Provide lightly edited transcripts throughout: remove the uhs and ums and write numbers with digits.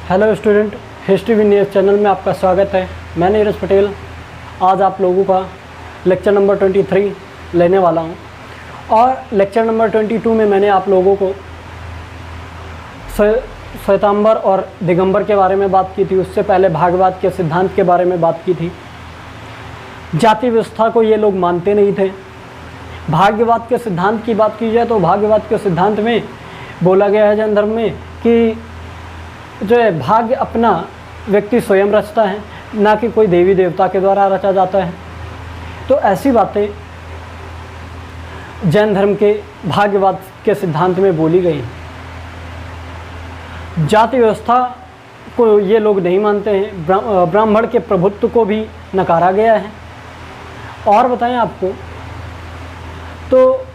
Hello student, history with Neeraj channel में आपका स्वागत है। मैं नीरज पटेल आज आप लोगों का लेक्चर नंबर 23 लेने वाला हूं। और लेक्चर नंबर 22 में मैंने आप लोगों को श्वेतांबर और दिगंबर के बारे में बात की थी। उससे पहले भागवत के सिद्धांत के बारे में बात की थी। जाति व्यवस्था को ये लोग मानते नहीं थे। भाग्यवाद के सिद्धांत की बात की जाए तो भाग्यवाद के सिद्धांत में बोला गया है जैन धर्म में कि जो है भाग्य अपना व्यक्ति स्वयं रचता है, ना कि कोई देवी देवता के द्वारा रचा जाता है। तो ऐसी बातें जैन धर्म के भाग्यवाद के सिद्धांत में बोली गई। जाति व्यवस्था को ये लोग नहीं मानते हैं। ब्राह्मण के प्रभुत्व को भी नकारा गया है। और बताएं आपको तो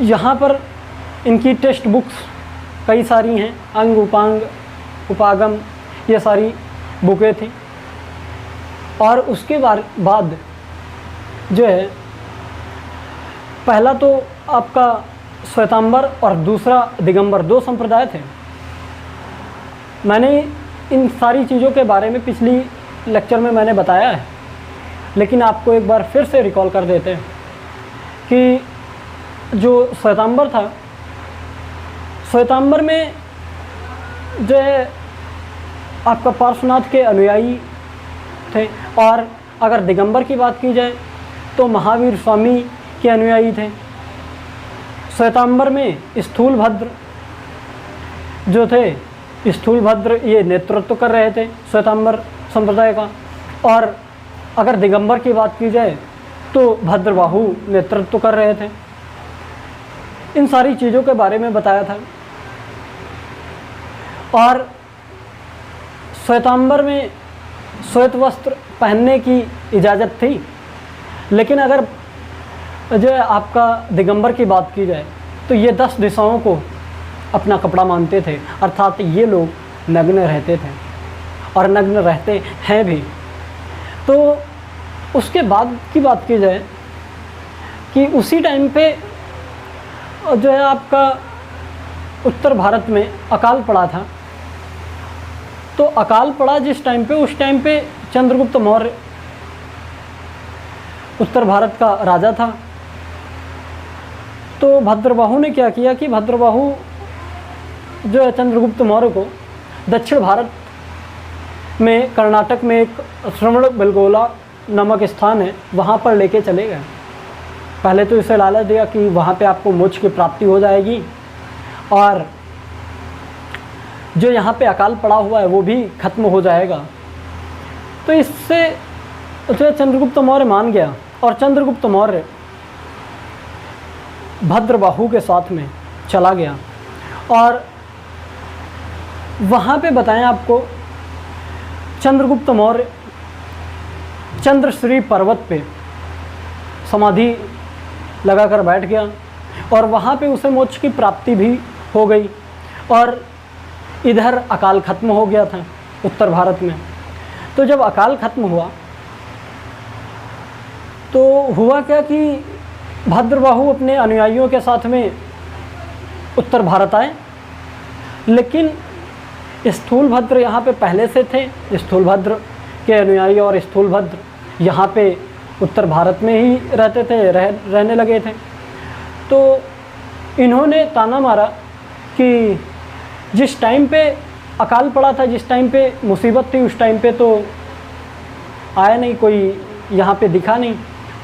यहाँ पर इनकी टेक्स्ट बुक्स कई सारी हैं। अंग उपांग उपागम ये सारी बुकें थी। और उसके बाद जो है पहला तो आपका श्वेतांबर और दूसरा दिगंबर दो संप्रदाय थे। मैंने इन सारी चीज़ों के बारे में पिछली लेक्चर में मैंने बताया है, लेकिन आपको एक बार फिर से रिकॉल कर देते हैं कि जो श्वेतांबर था, श्वेतांबर में जो है आपका पार्श्वनाथ के अनुयायी थे। और अगर दिगंबर की बात की जाए तो महावीर स्वामी के अनुयायी थे। श्वेतांबर में स्थूलभद्र जो थे, स्थूलभद्र ये नेतृत्व कर रहे थे श्वेतांबर संप्रदाय का। और अगर दिगंबर की बात की जाए तो भद्रबाहु नेतृत्व कर रहे थे। इन सारी चीज़ों के बारे में बताया था। और श्वेतांबर में श्वेत वस्त्र पहनने की इजाज़त थी, लेकिन अगर जो है आपका दिगंबर की बात की जाए तो ये 10 दिशाओं को अपना कपड़ा मानते थे। अर्थात ये लोग नग्न रहते थे और नग्न रहते हैं भी। तो उसके बाद की बात की जाए कि उसी टाइम पे जो है आपका उत्तर भारत में अकाल पड़ा था। तो अकाल पड़ा जिस टाइम पे, उस टाइम पे चंद्रगुप्त मौर्य उत्तर भारत का राजा था। तो भद्रबाहु ने क्या किया कि भद्रबाहु जो है चंद्रगुप्त मौर्य को दक्षिण भारत में कर्नाटक में एक श्रवणबेलगोला नामक स्थान है, वहाँ पर लेके चले गए। पहले तो इसे लालच दिया कि वहाँ पे आपको मोक्ष की प्राप्ति हो जाएगी और जो यहाँ पे अकाल पड़ा हुआ है वो भी खत्म हो जाएगा। तो इससे जो चंद्रगुप्त मौर्य मान गया और चंद्रगुप्त मौर्य भद्रबाहु के साथ में चला गया। और वहाँ पे बताएं आपको चंद्रगुप्त मौर्य चंद्रश्री पर्वत पे समाधि लगाकर बैठ गया और वहाँ पे उसे मोक्ष की प्राप्ति भी हो गई। और इधर अकाल खत्म हो गया था उत्तर भारत में। तो जब अकाल खत्म हुआ तो हुआ क्या कि भद्रबाहु अपने अनुयायियों के साथ में उत्तर भारत आए, लेकिन स्थूलभद्र यहाँ पे पहले से थे। स्थूलभद्र के अनुयायी और स्थूलभद्र यहाँ पे उत्तर भारत में ही रहते थे, रहने लगे थे। तो इन्होंने ताना मारा कि जिस टाइम पे अकाल पड़ा था, जिस टाइम पे मुसीबत थी, उस टाइम पे तो आया नहीं, कोई यहाँ पे दिखा नहीं।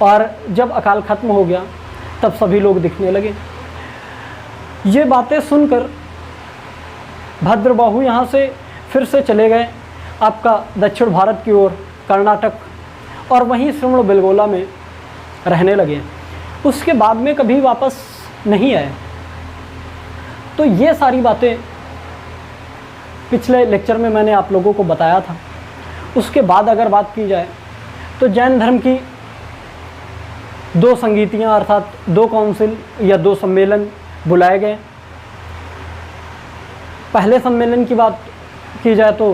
और जब अकाल खत्म हो गया तब सभी लोग दिखने लगे। ये बातें सुनकर भद्रबाहु यहाँ से फिर से चले गए आपका दक्षिण भारत की ओर, कर्नाटक, और वहीं श्रवणबेलगोला में रहने लगे। उसके बाद में कभी वापस नहीं आए। तो ये सारी बातें पिछले लेक्चर में मैंने आप लोगों को बताया था। उसके बाद अगर बात की जाए तो जैन धर्म की 2 संगीतियाँ अर्थात 2 काउंसिल या 2 सम्मेलन बुलाए गए। पहले सम्मेलन की बात की जाए तो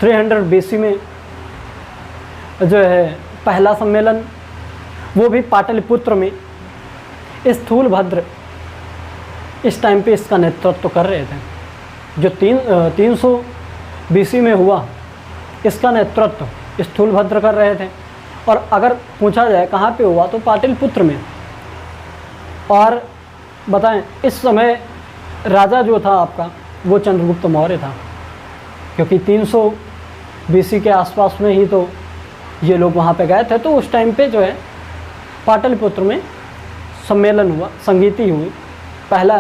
300 BC में जो है पहला सम्मेलन, वो भी पाटलिपुत्र में स्थूलभद्र इस टाइम पे इसका नेतृत्व कर रहे थे। जो 300 बीसी में हुआ, इसका नेतृत्व स्थूलभद्र कर रहे थे। और अगर पूछा जाए कहाँ पे हुआ तो पाटलिपुत्र में। और बताएं इस समय राजा जो था आपका वो चंद्रगुप्त मौर्य था, क्योंकि 300 बीसी के आसपास में ही तो ये लोग वहाँ पे गए थे। तो उस टाइम पे जो है पाटलिपुत्र में सम्मेलन हुआ, संगीति हुई, पहला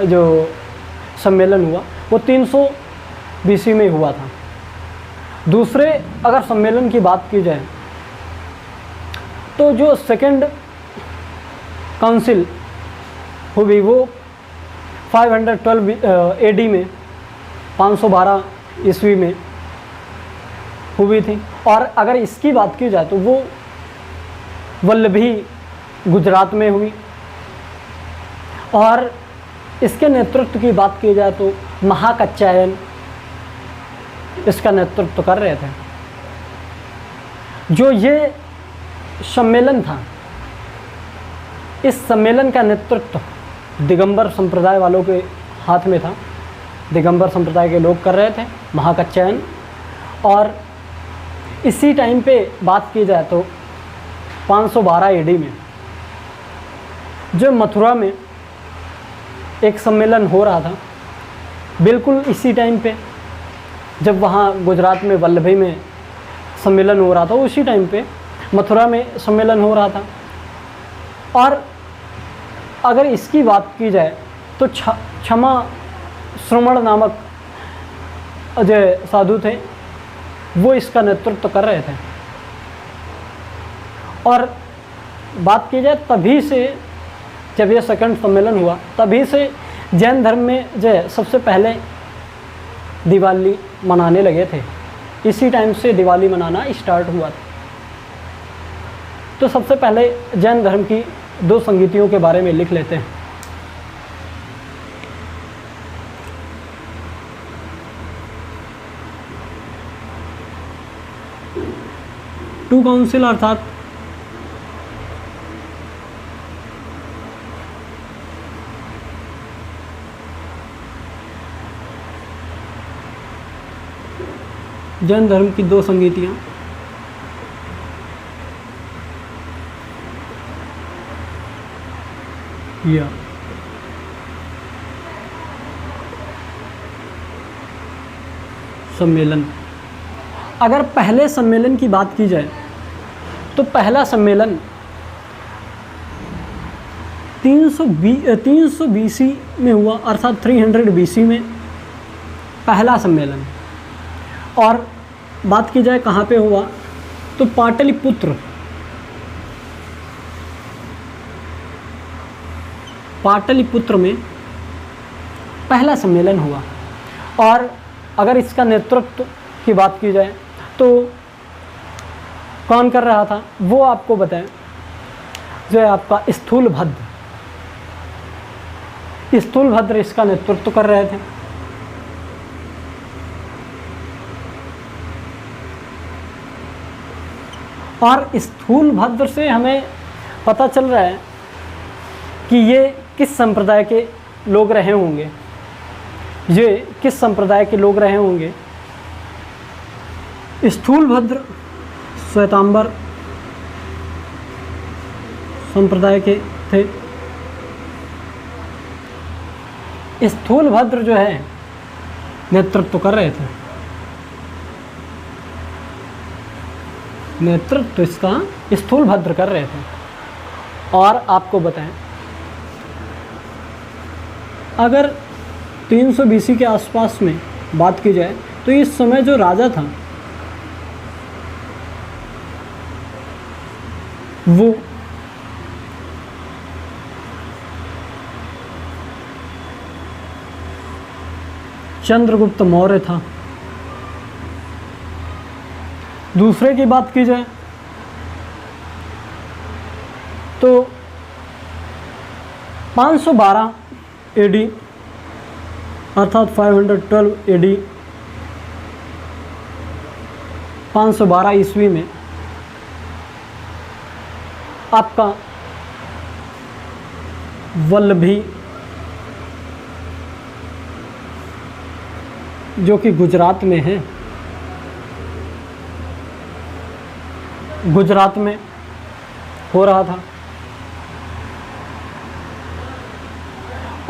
जो सम्मेलन हुआ वो 300 बीसी में हुआ था। दूसरे अगर सम्मेलन की बात की जाए तो जो सेकंड काउंसिल हुई वो 512 एडी में 512 ईस्वी में हुई थी। और अगर इसकी बात की जाए तो वो वल्लभी गुजरात में हुई। और इसके नेतृत्व की बात की जाए तो महाकात्यायन इसका नेतृत्व कर रहे थे। जो ये सम्मेलन था, इस सम्मेलन का नेतृत्व दिगंबर संप्रदाय वालों के हाथ में था। दिगंबर संप्रदाय के लोग कर रहे थे, महाकात्यायन। और इसी टाइम पे बात की जाए तो 512 एडी में जो मथुरा में एक सम्मेलन हो रहा था, बिल्कुल इसी टाइम पे जब वहाँ गुजरात में वल्लभी में सम्मेलन हो रहा था, उसी टाइम पे मथुरा में सम्मेलन हो रहा था। और अगर इसकी बात की जाए तो क्षमा श्रवण नामक जो साधु थे वो इसका नेतृत्व कर रहे थे। और बात की जाए तभी से जब ये सेकंड सम्मेलन हुआ, तभी से जैन धर्म में जो है सबसे पहले दिवाली मनाने लगे थे। इसी टाइम से दिवाली मनाना स्टार्ट हुआ था। तो सबसे पहले जैन धर्म की 2 संगीतियों के बारे में लिख लेते हैं। टू काउंसिल अर्थात जैन धर्म की 2 संगीतियाँ। या सम्मेलन। अगर पहले सम्मेलन की बात की जाए तो पहला सम्मेलन 300 बीसी में हुआ, अर्थात 300 बीसी में पहला सम्मेलन। और बात की जाए कहाँ पे हुआ तो पाटलिपुत्र में पहला सम्मेलन हुआ। और अगर इसका नेतृत्व की बात की जाए तो कौन कर रहा था वो आपको बताएं, जो है आपका स्थूलभद्र इसका नेतृत्व कर रहे थे। और स्थूलभद्र से हमें पता चल रहा है कि ये किस संप्रदाय के लोग रहे होंगे, स्थूलभद्र श्वेतांबर संप्रदाय के थे। स्थूलभद्र जो है नेतृत्व कर रहे थे, नेतृत्व इसका स्थूलभद्र कर रहे थे। और आपको बताएं, अगर 300 बीसी के आसपास में बात की जाए तो इस समय जो राजा था वो चंद्रगुप्त मौर्य था। दूसरे की बात की जाए तो 512 एडी अर्थात 512 एडी 512 ईस्वी में आपका जो कि गुजरात में है, गुजरात में हो रहा था।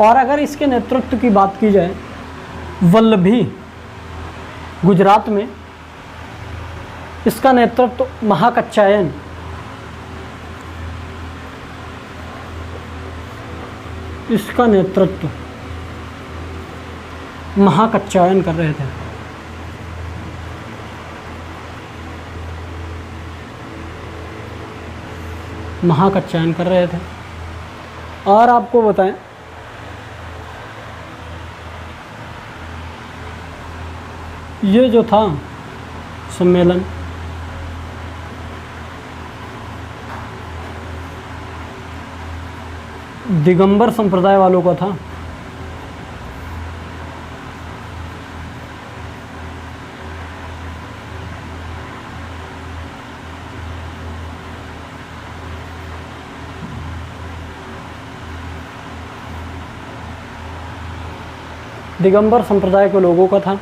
और अगर इसके नेतृत्व की बात की जाए, वल्लभी गुजरात में, इसका नेतृत्व महाकच्छायन महाकच्छायन कर रहे थे। महाकच्छायन कर रहे थे। और आपको बताएं, ये जो था सम्मेलन, दिगंबर संप्रदाय वालों का था। दिगंबर संप्रदाय के लोगों का था।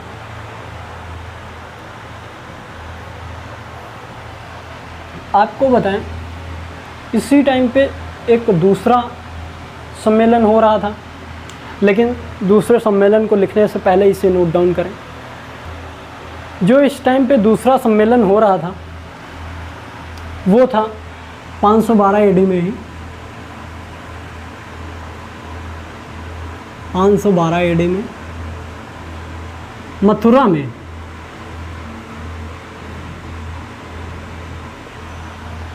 आपको बताएं, इसी टाइम पे एक दूसरा सम्मेलन हो रहा था, लेकिन दूसरे सम्मेलन को लिखने से पहले इसे नोट डाउन करें। जो इस टाइम पे दूसरा सम्मेलन हो रहा था वो था 512 एडी में ही, 512 एडी में मथुरा में।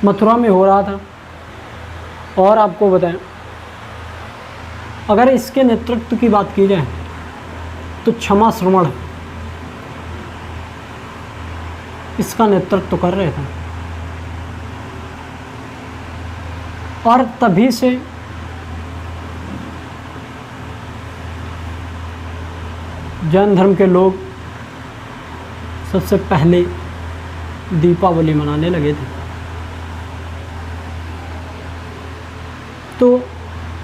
मथुरा में हो रहा था। और आपको बताएं, अगर इसके नेतृत्व की बात की जाए तो क्षमा श्रवण इसका नेतृत्व कर रहे थे। और तभी से जैन धर्म के लोग सबसे पहले दीपावली मनाने लगे थे। तो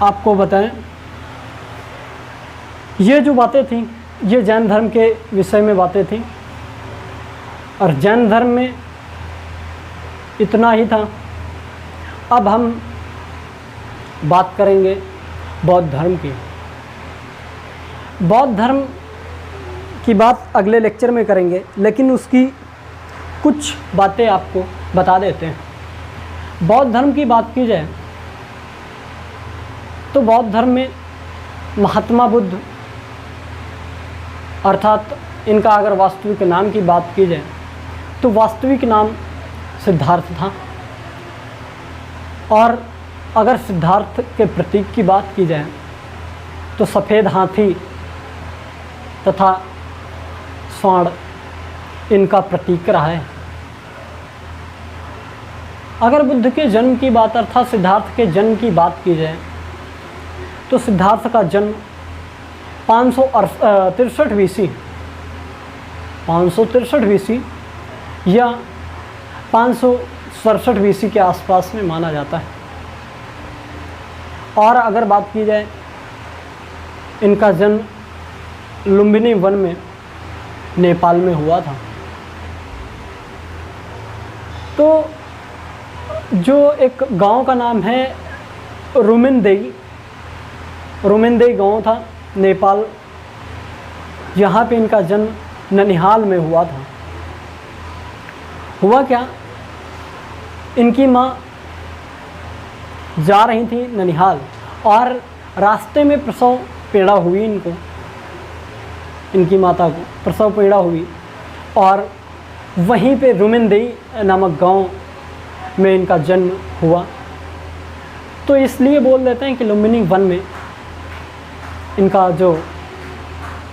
आपको बताएं, ये जो बातें थी ये जैन धर्म के विषय में बातें थी। और जैन धर्म में इतना ही था। अब हम बात करेंगे बौद्ध धर्म की। बौद्ध धर्म की बात अगले लेक्चर में करेंगे, लेकिन उसकी कुछ बातें आपको बता देते हैं। बौद्ध धर्म की बात की जाए तो बौद्ध धर्म में महात्मा बुद्ध, अर्थात इनका अगर वास्तविक नाम की बात की जाए तो वास्तविक नाम सिद्धार्थ था। और अगर सिद्धार्थ के प्रतीक की बात की जाए तो सफ़ेद हाथी तथा स्वर्ण इनका प्रतीक रहा है। अगर बुद्ध के जन्म की बात, अर्थात सिद्धार्थ के जन्म की बात की जाए तो सिद्धार्थ का जन्म 563 बीसी, 563 बीसी या 567 बीसी के आसपास में माना जाता है। और अगर बात की जाए, इनका जन्म लुम्बिनी वन में नेपाल में हुआ था। तो जो एक गांव का नाम है रुमिनदेई, रुमिनदेई गांव था नेपाल, यहाँ पे इनका जन्म ननिहाल में हुआ था। हुआ क्या, इनकी माँ जा रही थी ननिहाल और रास्ते में प्रसव पीड़ा हुई इनको, इनकी माता को प्रसव पीड़ा हुई और वहीं पे रुमिनदेई नामक गांव में इनका जन्म हुआ। तो इसलिए बोल देते हैं कि लुम्बिनी वन में इनका जो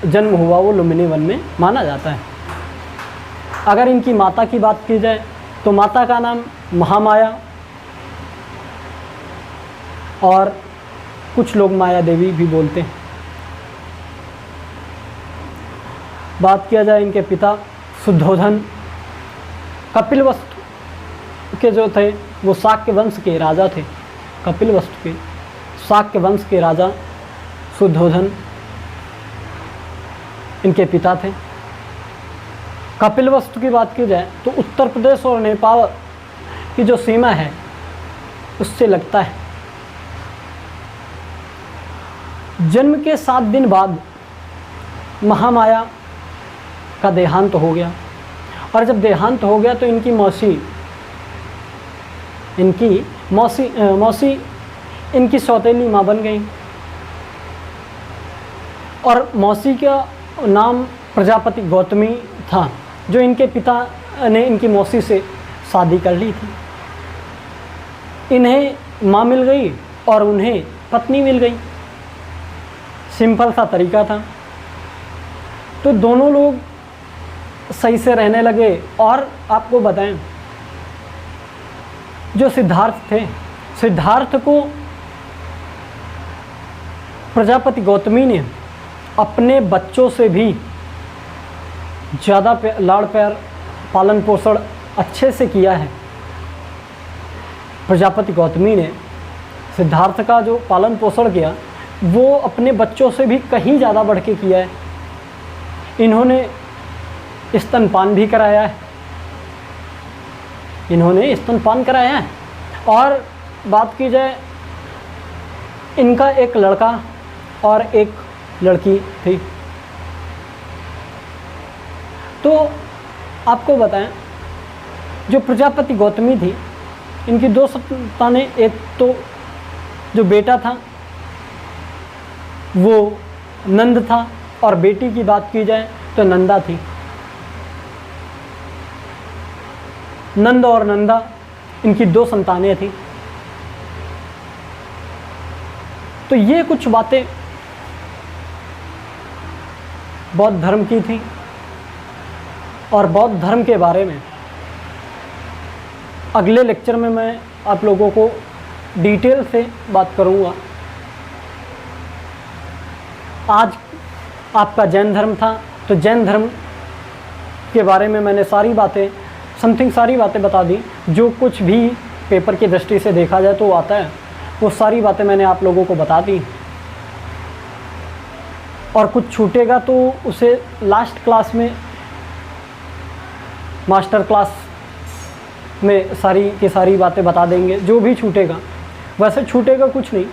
जन्म हुआ वो लुम्बिनी वन में माना जाता है। अगर इनकी माता की बात की जाए तो माता का नाम महामाया और कुछ लोग माया देवी भी बोलते हैं। बात किया जाए इनके पिता शुद्धोधन, कपिलवस्तु के जो थे वो शाक्य वंश के राजा थे। कपिलवस्तु के शाक्य वंश के राजा शुद्धोधन इनके पिता थे। कपिलवस्तु की बात की जाए तो उत्तर प्रदेश और नेपाल की जो सीमा है उससे लगता है। जन्म के 7 दिन बाद महामाया का देहांत हो गया, और जब देहांत हो गया तो इनकी मौसी इनकी सौतेली माँ बन गई, और मौसी का नाम प्रजापति गौतमी था, जो इनके पिता ने इनकी मौसी से शादी कर ली थी। इन्हें माँ मिल गई और उन्हें पत्नी मिल गई, सिंपल सा तरीका था। तो दोनों लोग सही से रहने लगे। और आपको बताएं, जो सिद्धार्थ थे, सिद्धार्थ को प्रजापति गौतमी ने अपने बच्चों से भी ज़्यादा लाड़ प्यार पालन पोषण अच्छे से किया है। प्रजापति गौतमी ने सिद्धार्थ का जो पालन पोषण किया वो अपने बच्चों से भी कहीं ज़्यादा बढ़ के किया है। इन्होंने स्तनपान भी कराया है, और बात की जाए, इनका एक लड़का और एक लड़की थी। तो आपको बताएं, जो प्रजापति गौतमी थी, इनकी 2 संतानें, एक तो जो बेटा था वो नंद था, और बेटी की बात की जाए तो नंदा थी। नंद और नंदा इनकी 2 संतानें थी। तो ये कुछ बातें बौद्ध धर्म की थी, और बौद्ध धर्म के बारे में अगले लेक्चर में मैं आप लोगों को डिटेल से बात करूंगा। आज आपका जैन धर्म था, तो जैन धर्म के बारे में मैंने सारी बातें बता दी। जो कुछ भी पेपर की दृष्टि से देखा जाए तो आता है, वो सारी बातें मैंने आप लोगों को बता दी। और कुछ छूटेगा तो उसे लास्ट क्लास में, मास्टर क्लास में सारी की सारी बातें बता देंगे, जो भी छूटेगा। वैसे छूटेगा कुछ नहीं,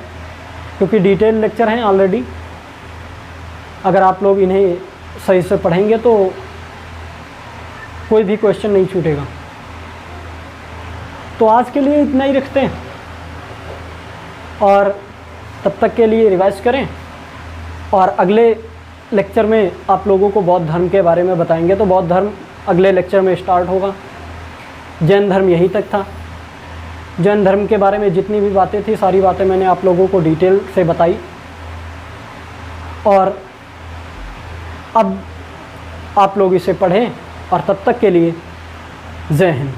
क्योंकि डिटेल लेक्चर हैं ऑलरेडी। अगर आप लोग इन्हें सही से पढ़ेंगे तो कोई भी क्वेश्चन नहीं छूटेगा। तो आज के लिए इतना ही रखते हैं, और तब तक के लिए रिवाइज करें, और अगले लेक्चर में आप लोगों को बौद्ध धर्म के बारे में बताएंगे। तो बौद्ध धर्म अगले लेक्चर में स्टार्ट होगा। जैन धर्म यहीं तक था। जैन धर्म के बारे में जितनी भी बातें थी, सारी बातें मैंने आप लोगों को डिटेल से बताई। और अब आप लोग इसे पढ़ें, और तब तक के लिए जय हिंद।